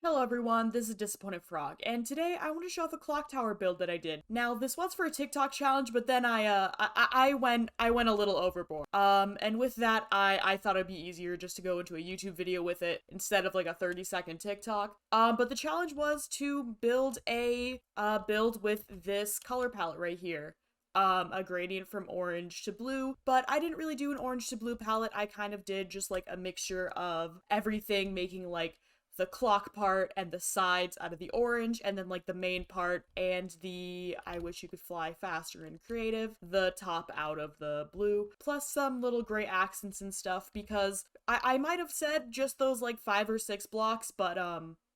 Hello everyone, this is DisappointedFrog, and today I want to show off a Clocktower build that I did. Now, this was for a TikTok challenge, but then I went a little overboard. And with that, I thought it'd be easier just to go into a YouTube video with it instead of like a 30-second TikTok. But the challenge was to build a build with this color palette right here. A gradient from orange to blue, but I didn't really do an orange to blue palette. I kind of did just like a mixture of everything, making like the clock part and the sides out of the orange, and then like the main part and the I wish you could fly faster in creative, the top out of the blue, plus some little gray accents and stuff, because I might have said just those like 5 or 6 blocks, but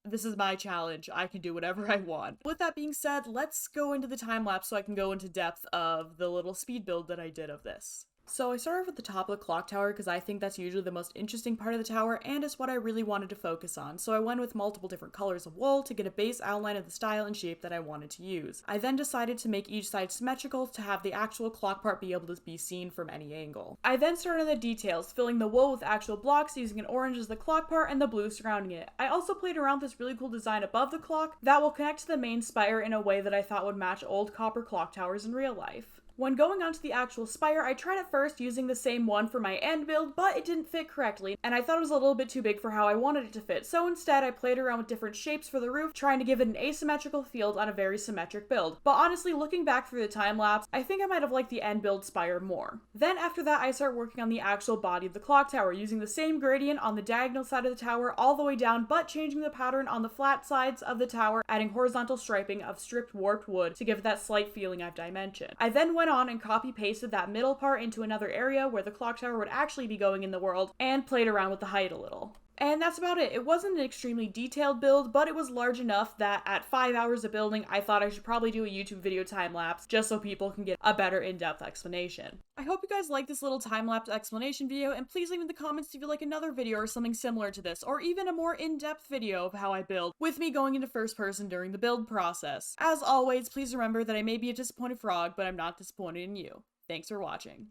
this is my challenge. I can do whatever I want. With that being said, let's go into the time lapse so I can go into depth of the little speed build that I did of this. So I started off at the top of the clock tower because I think that's usually the most interesting part of the tower and is what I really wanted to focus on. So I went with multiple different colors of wool to get a base outline of the style and shape that I wanted to use. I then decided to make each side symmetrical to have the actual clock part be able to be seen from any angle. I then started on the details, filling the wool with actual blocks using an orange as the clock part and the blue surrounding it. I also played around with this really cool design above the clock that will connect to the main spire in a way that I thought would match old copper clock towers in real life. When going onto the actual spire, I tried at first using the same one for my end build, but it didn't fit correctly, and I thought it was a little bit too big for how I wanted it to fit, so instead I played around with different shapes for the roof, trying to give it an asymmetrical field on a very symmetric build. But honestly, looking back through the time lapse, I think I might have liked the end build spire more. Then after that, I started working on the actual body of the clock tower, using the same gradient on the diagonal side of the tower all the way down, but changing the pattern on the flat sides of the tower, adding horizontal striping of stripped warped wood to give it that slight feeling I've dimensioned. I then went on and copy-pasted that middle part into another area where the clock tower would actually be going in the world, and played around with the height a little. And that's about it. It wasn't an extremely detailed build, but it was large enough that at 5 hours of building, I thought I should probably do a YouTube video time-lapse just so people can get a better in-depth explanation. I hope you guys like this little time-lapse explanation video, and please leave in the comments if you'd like another video or something similar to this, or even a more in-depth video of how I build, with me going into first person during the build process. As always, please remember that I may be a disappointed frog, but I'm not disappointed in you. Thanks for watching.